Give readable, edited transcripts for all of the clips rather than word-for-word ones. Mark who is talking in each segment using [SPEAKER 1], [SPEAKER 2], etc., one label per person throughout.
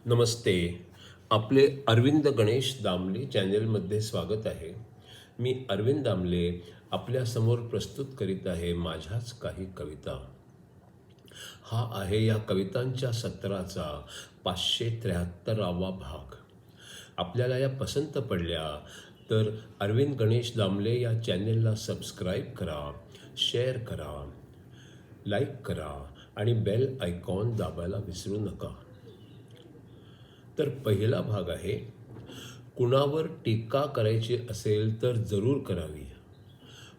[SPEAKER 1] नमस्ते. आपले अरविंद गणेश दामले चॅनलमध्ये स्वागत आहे. मी अरविंद दामले आपल्यासमोर प्रस्तुत करीत आहे माझ्याच काही कविता. हा आहे या कवितांच्या सत्राचा 573वा भाग. आपल्याला या पसंत पडल्या तर अरविंद गणेश दामले या चॅनेलला सबस्क्राईब करा, शेअर करा, लाईक करा आणि बेल आयकॉन दाबायला विसरू नका. तर पहिला भाग आहे, कुणावर टीका करायची असेल तर जरूर करावी,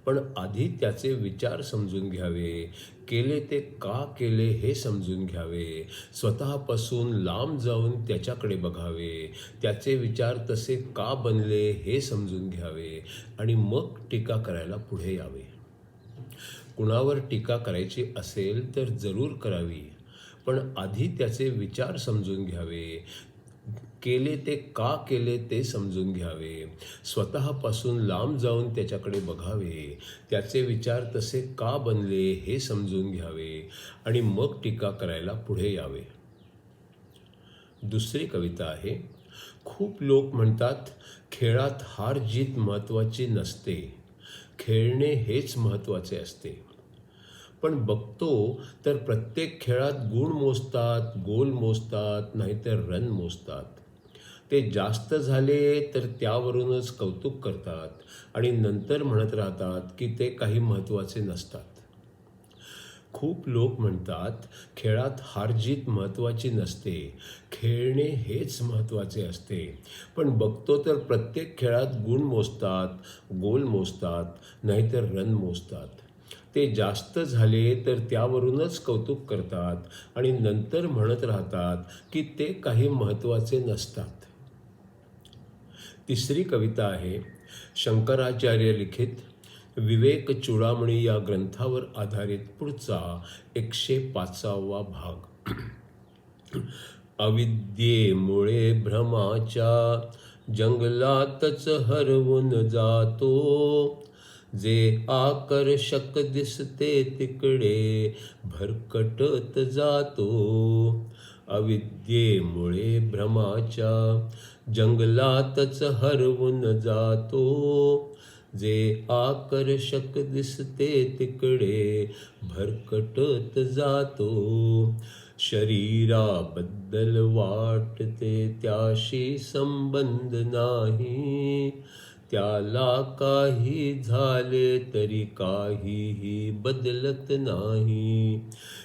[SPEAKER 1] पण आधी त्याचे विचार समजून घ्यावे, केले ते का केले हे समजून घ्यावे, स्वतःपासून लांब जाऊन त्याच्याकडे बघावे, त्याचे विचार तसे का बनले हे समजून घ्यावे आणि मग टीका करायला पुढे यावे. कुणावर टीका करायची असेल तर जरूर करावी, पण आधी त्याचे विचार समजून घ्यावे, केले ते का केले ते समजून घ्यावे, स्वतःपासून लांब जाऊन त्याच्याकडे बघावे, त्याचे विचार तसे का बनले हे समजून घ्यावे आणि मग टीका करायला पुढे यावे. दुसरी कविता आहे, खूप लोक म्हणतात खेळात हार जीत महत्त्वाची नसते, खेळणे हेच महत्त्वाचे असते. पण बघतो तर प्रत्येक खेळात गुण मोजतात, गोल मोजतात, नाहीतर रन मोजतात. ते जास्त झाले तर त्यावरूनच कौतुक करतात आणि नंतर म्हणत राहतात की ते काही महत्त्वाचे नसतात. खूप लोक म्हणतात खेळात हारजीत महत्त्वाची नसते, खेळणे हेच महत्त्वाचे असते. पण बघतो तर प्रत्येक खेळात गुण मोजतात, गोल मोजतात, नाहीतर रन मोजतात. ते जास्त झाले तर त्यावरूनच कौतुक करतात आणि नंतर म्हणत राहतात की ते काही महत्त्वाचे नसतात. तिसरी कविता आहे, शंकराचार्य लिखित विवेक चूडामणी या ग्रंथावर आधारित पुढचा 105वा भाग. अविद्येमुळे भ्रमाच्या जंगलातच हरवून जातो, जे आकर्षक दिसते तिकडे भरकटत जातो. अविद्येमुळे भ्रमाच्या जंगलातच हरवून जातो, जे आकर्षक दिसते तिकडे भरकटत जातो. शरीराबद्दल वाटते त्याशी संबंध नाही, त्याला काही झाले तरी काहीही बदलत नाही.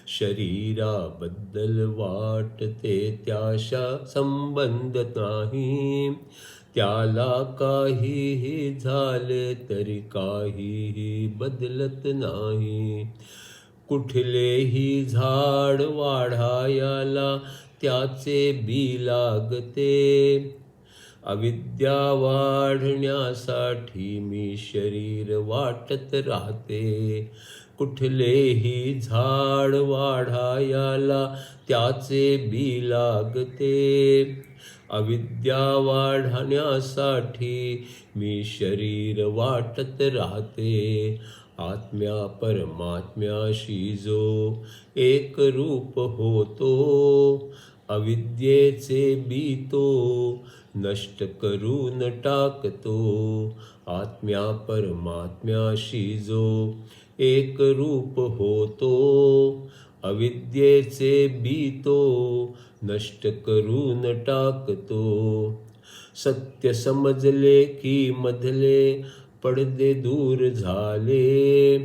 [SPEAKER 1] शरीराबद्दल वाटते त्याशा संबंध नाही, त्याला काहीही झाले तरी काहीही बदलत नाही. कुठलेही झाड वाढायला त्याचे बी लागते, अविद्या वाढण्यासाठी मी शरीर वाटत राहते. कुठलेही झाड वाढायला त्याचे बी लागते, अविद्या वाढण्यासाठी मी शरीर वाटत राहते. आत्म्या परमात्म्याशी जो एक रूप होतो, अविद्येचे बी तो नष्ट करून टाकतो. आत्म्या परमात्म्याशी जो एक रूप होतो, अविद्येचे बी तो नष्ट करून टाकतो. सत्य समजले की मधले पडदे दूर झाले,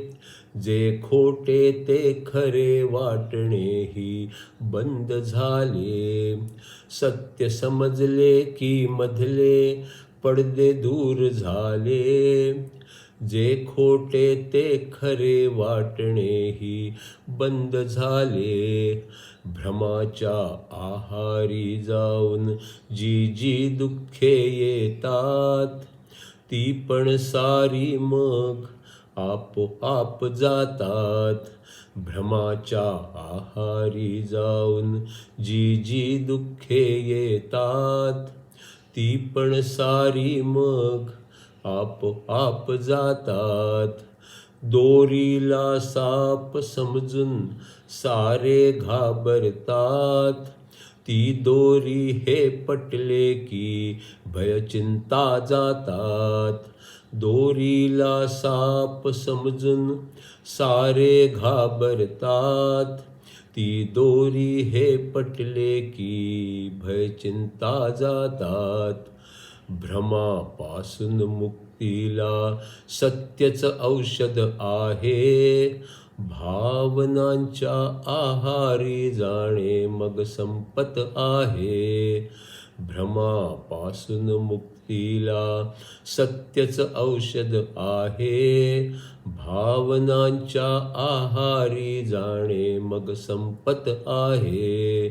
[SPEAKER 1] जे खोटे ते खरे वाटणेही बंद झाले. सत्य समजले की मधले पडदे दूर झाले, जे खोटे ते खरे वाटणेही बंद झाले. भ्रमाच्या आहारी जाऊन जी जी दुःखे येतात, ती पण सारी मग आपोआप जातात. भ्रमाच्या आहारी जाऊन जी जी दुःखे येतात, ती पण सारी मग आपोआप जातात. दोरीला साप समजून सारे घाबरतात, ती दोरी हे पटले की भय चिंता जातात. दोरीला साप समजून सारे घाबरतात. ती दोरी हे पटले की भय चिंता जातात. भ्रमापासून मुक्तीला सत्यच औषध आहे. भावनांच्या आहारी जाणे मग संपत आहे. भ्रमापासून मुक्तीला सत्यच औषध आहे. भावनांच्या आहारी जाणे मग संपत आहे.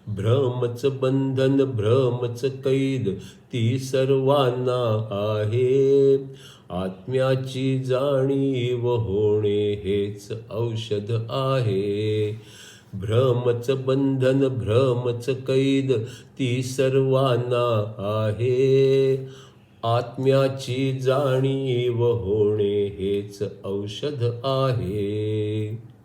[SPEAKER 1] भ्रमच बंधन भ्रमच कैद ती सर्वांना आहे. आत्म्याची जाणीव होणे हेच औषध आहे. भ्रमच बंधन भ्रमच कैद ती सर्वांना आहे. आत्म्याची जाणीव होणे हेच औषध आहे.